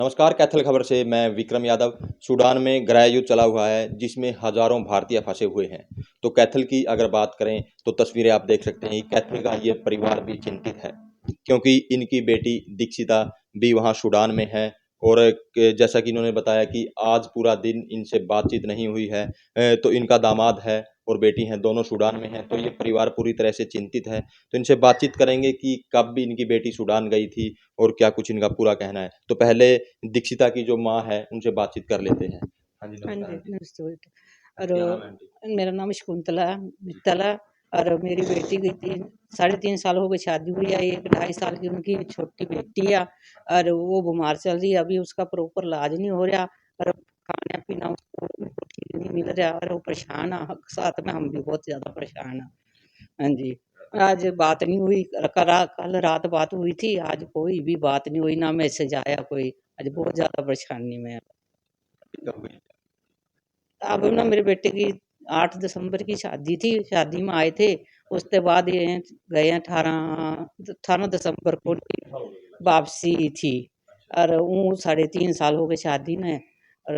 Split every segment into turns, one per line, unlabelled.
नमस्कार, कैथल खबर से मैं विक्रम यादव। सूडान में गृह युद्ध चला हुआ है जिसमें हजारों भारतीय फंसे हुए हैं। तो कैथल की अगर बात करें तो तस्वीरें आप देख सकते हैं। कैथल का ये परिवार भी चिंतित है क्योंकि इनकी बेटी दीक्षिता भी वहाँ सूडान में है। और जैसा कि इन्होंने बताया कि आज पूरा दिन इनसे बातचीत नहीं हुई है। तो इनका दामाद है और बेटी हैं, दोनों सूडान में हैं। तो ये परिवार पूरी तरह से चिंतित है। तो इनसे बातचीत करेंगे कि कब भी इनकी बेटी सूडान गई थी और क्या कुछ इनका पूरा कहना है। तो पहले दीक्षिता की जो माँ है उनसे बातचीत कर लेते हैं। हाँ जी,
हाँ
नमस्कार
जी,
आंटी।
नमस्ते बेटा।
क्या नाम है
और
आंटी?
मेरा नाम शकुंतला मित्तल है। और मेरी बेटी की 3.5 साल हो गई शादी हुई है। 1 ढाई साल की उनकी छोटी बेटी है। और वो बीमार चल रही है, अभी उसका प्रॉपर इलाज नहीं हो रहा। और खाना पीना उसको ठीक नहीं मिल रहा और वो परेशान है। साथ में हम भी बहुत ज़्यादा परेशान हैं। हाँ जी, आज बात नहीं हुई। कल रात बात हुई थी, आज कोई भी बात नहीं हुई, ना मैसेज आया कोई। आज बहुत ज़्यादा परेशानी में है।
कब हुई?
अब ना मेरे बेटे की 8 दिसंबर की शादी थी, शादी में आए थे। उसके बाद ये गए हैं 18 दिसंबर को उनकी वापसी थी। और वो 3.5 साल हो गए शादी में। और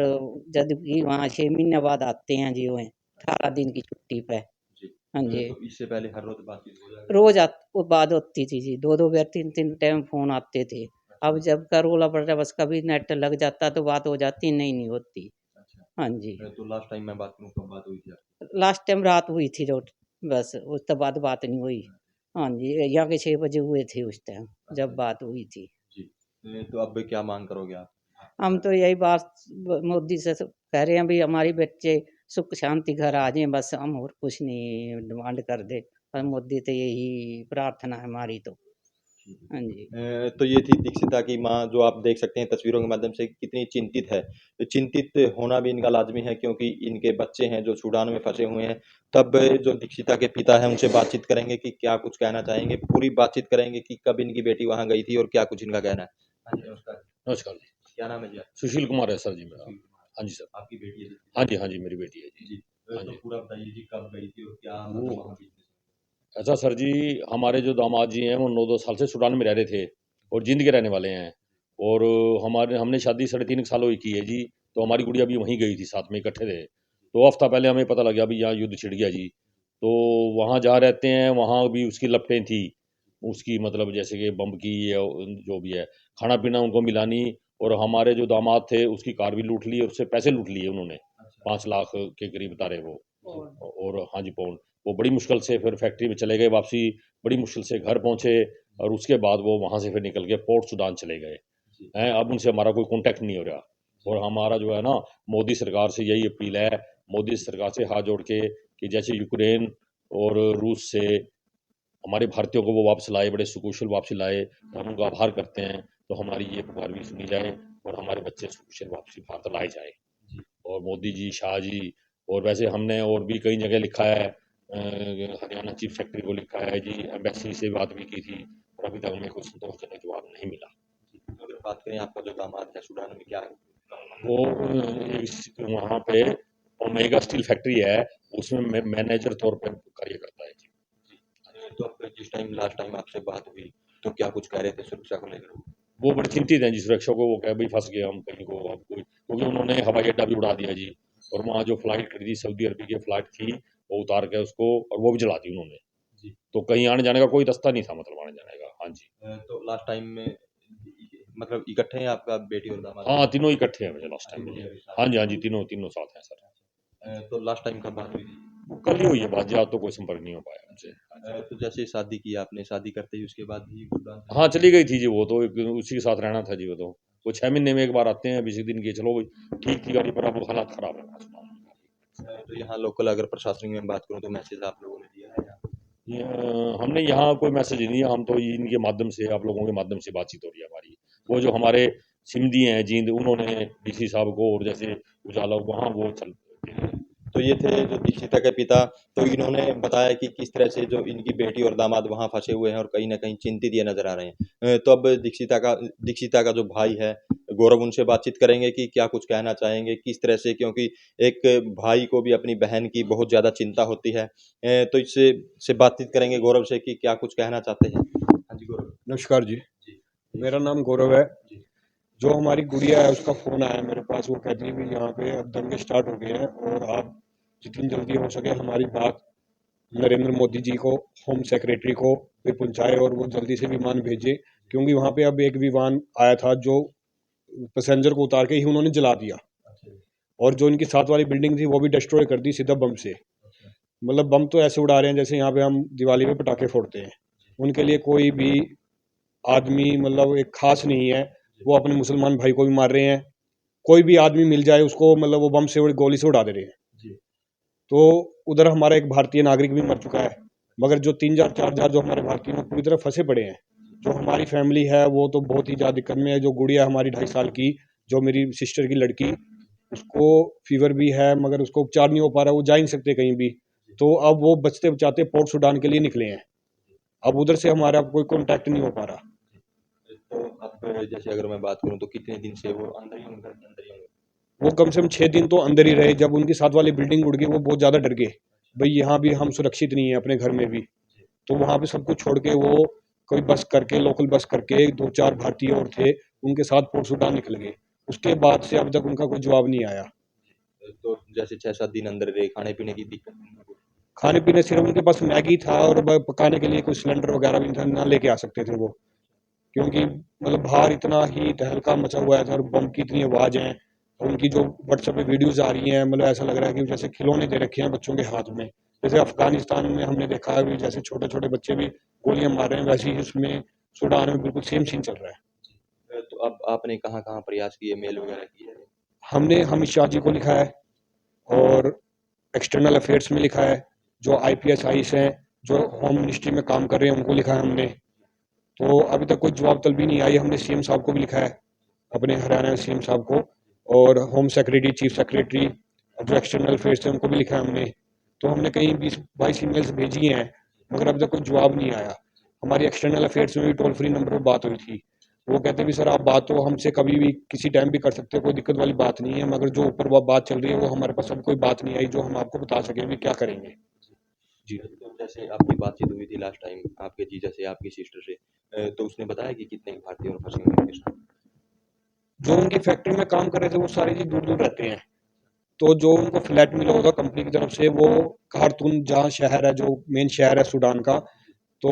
जब कि वहाँ 6 महीने बाद आते हैं जी, वो 18 दिन की छुट्टी पे।
जी।
हाँ जी,
तो इससे पहले हर रोज बातचीत हो जाएगी?
रोज वो बात होती थी जी, 2-2 बार 3-3 टाइम फोन आते थे। अब जब का रोला पड़ रहा, बस कभी नेट लग जाता तो बात हो जाती, नहीं होती।
अच्छा।
हाँ जी,
तो लास्ट टाइम मैं बात करूँ कब बात हुई थी आपकी?
लास्ट टाइम रात हुई थी रोट, बस उसके बाद बात नहीं हुई। हाँ जी, यहाँ के 6 बजे हुए थे उस टाइम
अच्छा
जब बात हुई थी।
जी। तो अब क्या मांग करोगे आप?
हम तो यही बात मोदी से कह रहे हैं भी हमारी बच्चे सुख शांति घर आ जाएं, बस हम और कुछ नहीं डिमांड कर दे। पर मोदी तो यही प्रार्थना है हमारी तो। हाँ जी।
तो ये थी दीक्षिता की माँ, जो आप देख सकते हैं तस्वीरों के माध्यम से कितनी चिंतित है। तो चिंतित होना भी इनका लाज़मी है क्योंकि इनके बच्चे हैं जो सूडान में फँसे हुए हैं। तब जो दीक्षिता के पिता हैं उनसे बातचीत करेंगे कि क्या कुछ कहना चाहेंगे। पूरी बातचीत करेंगे कि कब इनकी बेटी वहाँ गई थी और क्या कुछ इनका कहना है। हाँ जी, नमस्कार।
नमस्कार जी।
क्या नाम है जी आपका?
सुशील कुमार है सर जी मेरा।
सुशील कुमार।
हाँ जी सर।
आपकी बेटी है दीक्षिता?
हाँ जी, हाँ जी, मेरी बेटी है जी।
जी।
हाँ
तो
जी।
पूरा बताइए जी, कब गई थी और क्या
वो
मतलब वहाँ बिज़नेस?
ऐसा सर जी, हमारे जो दामाद जी हैं वो 9-2 साल से सूडान में रह रहे थे और जींद के रहने वाले हैं। और हमने शादी 3.5 सालों की है जी। तो हमारी गुड़िया भी वहीं गई थी, साथ में इकट्ठे थे। तो हफ्ता पहले हमें पता लग गया अभी यहाँ युद्ध छिड़ गया जी। तो वहाँ जहाँ रहते हैं वहाँ भी उसकी लपटें थी। उसकी मतलब जैसे कि बम की या जो भी है, खाना पीना उनको मिला नहीं। और हमारे जो दामाद थे उसकी कार भी लूट ली और उससे पैसे लूट लिए उन्होंने।
अच्छा।
5 लाख के करीब बता रहे वो।
और
और हाँ जी, पाउंड। वो बड़ी मुश्किल से फिर फैक्ट्री में चले गए वापसी, बड़ी मुश्किल से घर पहुँचे। और उसके बाद वो वहाँ से फिर निकल के पोर्ट सूडान चले गए
जी।
हैं। अब उनसे हमारा कोई कॉन्टैक्ट नहीं हो रहा। और हमारा जो है ना, मोदी सरकार से यही अपील है, मोदी सरकार से हाथ जोड़ के, कि जैसे यूक्रेन और रूस से हमारे भारतीयों को वो वापस लाए, बड़े सुकुशल वापस लाए, तो हम उनका आभार करते हैं। तो हमारी ये पुकार भी सुनी जाए और हमारे बच्चे सुकुशल वापसी भारत लाए जाए। और मोदी जी, शाह जी, और वैसे हमने और भी कई जगह लिखा है। हरियाणा चीफ सेक्रेटरी को लिखा है जी, एम्बेसी से बात भी की थी, और अभी तक हमें कोई संतोषजनक जवाब नहीं मिला।
अगर बात करें आपका जो दामाद है सूडान में, क्या है?
वो वहाँ पे ओमेगा स्टील फैक्ट्री है, उसमें मैनेजर तौर पर कार्य करता है जी।
तो अब जिस टाइम लास्ट टाइम आपसे बात हुई तो क्या कुछ कह रहे थे सुरक्षा को लेकर?
वो बड़े चिंतित हैं जी सुरक्षा को। वो क्या भाई फंस गए हम कहीं को, अब कोई, क्योंकि उन्होंने हवाई अड्डा भी उड़ा दिया जी। और वहाँ जो फ्लाइट खड़ी थी, सऊदी अरब की फ्लाइट थी, वो उतार के उसको, और वो भी जला दी उन्होंने।
जी।
तो कहीं आने जाने का कोई रास्ता नहीं था, मतलब आने जाने का। हाँ जी।
तो लास्ट टाइम में मतलब इकट्ठे हैं आपका बेटी और दामाद?
हाँ, तीनों इकट्ठे हैं वैसे लास्ट टाइम में जी। हाँ जी, हाँ जी, तीनों तीनों साथ हैं सर।
तो लास्ट टाइम कब बात हुई थी?
कल ही हुई है बात जी, आज तो कोई संपर्क नहीं हो पाया हमसे।
तो जैसे शादी की आपने, शादी करते ही उसके बाद ही सूडान से?
हाँ, चली गई थी जी वो तो, उसी के साथ रहना था जी वो तो। वो 6 महीने में एक बार आते हैं, 20 दिन के, चलो भाई ठीक थी गाड़ी, पर अब हालात खराब है।
तो यहाँ लोकल अगर प्रशासनिक में बात करूँ तो मैसेज आप लोगों ने दिया है यहाँ?
हमने यहाँ कोई मैसेज नहीं दिया, हम तो इनके माध्यम से, आप लोगों के माध्यम से बातचीत हो रही है हमारी। वो जो हमारे सिमधी हैं जींद, उन्होंने डीसी साहब को, और जैसे उजाला वहाँ वो चल।
तो ये थे जो दीक्षिता के पिता। तो इन्होंने बताया कि किस तरह से जो इनकी बेटी और दामाद वहाँ फंसे हुए हैं और कहीं न कहीं चिंतित ये नज़र आ रहे हैं। तो अब दीक्षिता का जो भाई है गौरव, उनसे बातचीत करेंगे कि क्या कुछ कहना चाहेंगे, किस तरह से, क्योंकि एक भाई को भी अपनी बहन की बहुत ज़्यादा चिंता होती है। तो इससे बातचीत करेंगे गौरव से कि क्या कुछ कहना चाहते हैं। हाँ जी, गौरव।
नमस्कार जी,
जी।
मेरा नाम गौरव है।
जी।
जो हमारी गुड़िया है उसका फ़ोन आया मेरे पास, वो कहती है कि यहाँ पे अब दंगे स्टार्ट हो गए हैं और आप जितनी जल्दी हो सके हमारी बात नरेंद्र मोदी जी को, होम सेक्रेटरी को पे पहुंचाए और वो जल्दी से विमान भेजे, क्योंकि वहाँ पे अब एक विमान आया था जो पैसेंजर को उतार के ही उन्होंने जला दिया और जो इनकी साथ वाली बिल्डिंग थी वो भी डिस्ट्रॉय कर दी सीधा बम से। मतलब बम तो ऐसे उड़ा रहे हैं जैसे यहाँ पे हम दिवाली पे पटाखे फोड़ते हैं। उनके लिए कोई भी आदमी मतलब एक खास नहीं है, वो अपने मुसलमान भाई को भी मार रहे हैं, कोई भी आदमी मिल जाए उसको मतलब वो बम से गोली से उड़ा दे रहे हैं। तो उधर हमारा एक भारतीय नागरिक भी मर चुका है, मगर जो 3,000 4,000 जो हमारे भारतीय में पूरी तरह फंसे पड़े हैं। जो हमारी फैमिली है वो तो बहुत ही ज़्यादा दिक्कत में है। जो गुड़िया हमारी 2.5 साल की, जो मेरी सिस्टर की लड़की, उसको फीवर भी है मगर उसको उपचार नहीं हो पा रहा, वो जा ही नहीं सकते कहीं भी। तो अब वो बचते बचाते पोर्ट सुडान के लिए निकले हैं। अब उधर से हमारा कोई कांटेक्ट नहीं हो पा रहा।
तो अब जैसे अगर मैं बात करूँ तो कितने दिन से वो अंदर ही होंगे, घर के अंदर ही होंगे?
वो कम से कम 6 दिन तो अंदर ही रहे। जब उनकी साथ वाली बिल्डिंग उड़ गई वो बहुत ज़्यादा डर गए, भाई यहाँ भी हम सुरक्षित नहीं है अपने घर में भी। तो वहाँ पे सब कुछ छोड़ के वो कोई बस करके, लोकल बस करके, 2-4 भारतीय और थे, उनके साथ पोर्ट सुडान निकल गए। उसके बाद से अब तक उनका कोई जवाब नहीं आया।
तो जैसे 6-7 दिन अंदर रहे, खाने-पीने की दिक्कत नहीं हुई?
खाने पीने सिर्फ उनके पास मैगी था और पकाने के लिए कोई सिलेंडर वगैरह भी नहीं था, ना लेके आ सकते थे वो, क्योंकि मतलब बाहर इतना ही तहलका मचा हुआ है और बम की इतनी आवाज़ है। उनकी जो व्हाट्सएप पे वीडियोस आ रही हैं, मतलब ऐसा लग रहा है कि जैसे खिलौने दे रखे हैं बच्चों के हाथ में। जैसे अफगानिस्तान में हमने देखा है भी जैसे छोटे छोटे बच्चे भी गोलियां मार रहे हैं, वैसे ही इसमें सूडान में बिल्कुल सेम सीन चल रहा है।
तो अब आपने कहाँ-कहाँ प्रयास किए, मेल वगैरह किए हैं?
हमने अमित शाह जी को लिखा है और एक्सटर्नल अफेयर्स में लिखा है, जो IPS आईएएस हैं जो होम मिनिस्ट्री में काम कर रहे हैं उनको लिखा है हमने। तो अभी तक कोई जवाब तलब नहीं आई। हमने CM साहब को भी लिखा है, अपने हरियाणा CM साहब को, और होम सेक्रेटरी, चीफ सेक्रेटरी, जो एक्सटर्नल अफेयर्स है उनको भी लिखा है हमने। तो हमने कहीं 20-22 ईमेल्स भेजी हैं मगर अभी तक कोई जवाब नहीं आया। हमारी एक्सटर्नल अफेयर्स में भी टोल फ्री नंबर पर बात हुई थी, वो कहते भी सर आप बात तो हमसे कभी भी किसी टाइम भी कर सकते हो, कोई दिक्कत वाली बात नहीं है, मगर जो ऊपर वो बात चल रही है वो हमारे पास अब कोई बात नहीं आई जो हम आपको बता सकें भी क्या करेंगे। जी।
तो जैसे आपकी बातचीत हुई थी लास्ट टाइम आपके जीजा से, आपकी सिस्टर से, तो उसने बताया कि कितने भारतीय और फँसे हुए हैं उनके साथ?
जो उनकी फैक्ट्री में काम कर रहे थे वो सारे जी दूर दूर रहते हैं। तो जो उनको फ्लैट मिला होगा कंपनी की तरफ से, वो खार्तूम जहाँ शहर है, जो मेन शहर है सूडान का, तो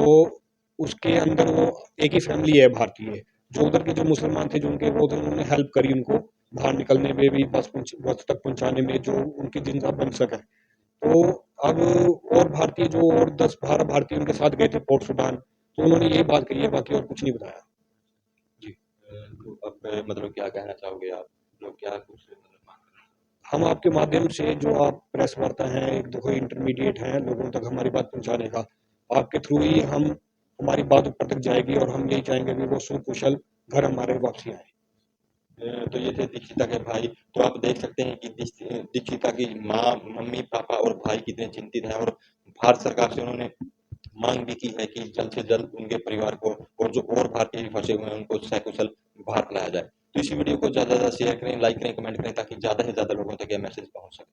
उसके अंदर वो एक ही फैमिली है भारतीय। जो उधर के जो मुसलमान थे जो उनके, वो उधर उन्होंने हेल्प करी उनको बाहर निकलने में भी, बस तक पहुंचाने में, जो उनकी जिंदा बन सके। तो अब और भारतीय जो और 10-12 भारतीय उनके साथ गए थे पोर्ट सुडान, तो उन्होंने यही बात कही है, बाकी और कुछ नहीं बताया। जी।
तो अब मतलब क्या कहना चाहोगे आप? लोग क्या कुछ मतलब माँग रहे हैं?
हम आपके माध्यम से, जो आप प्रेस वार्ता हैं, एक देखो इंटरमीडिएट हैं लोगों तक हमारी बात पहुंचाने का, आपके थ्रू ही हम, हमारी बात ऊपर तक जाएगी और हम यही चाहेंगे कि वो सुकुशल घर हमारे वापसी आए।
तो ये थे दीक्षिता के भाई। तो आप देख सकते हैं कि दीक्षिता की माँ, मम्मी-पापा और भाई कितने चिंतित हैं, और भारत सरकार से उन्होंने माँग भी की है कि जल्द से जल्द उनके परिवार को और जो और भारतीय भी फँसे हुए हैं उनको सकुशल भारत लाया जाए। तो इस वीडियो को ज़्यादा से ज़्यादा शेयर करें, लाइक करें, कमेंट करें, ताकि ज़्यादा से ज़्यादा लोगों तक ये मैसेज पहुँच सके।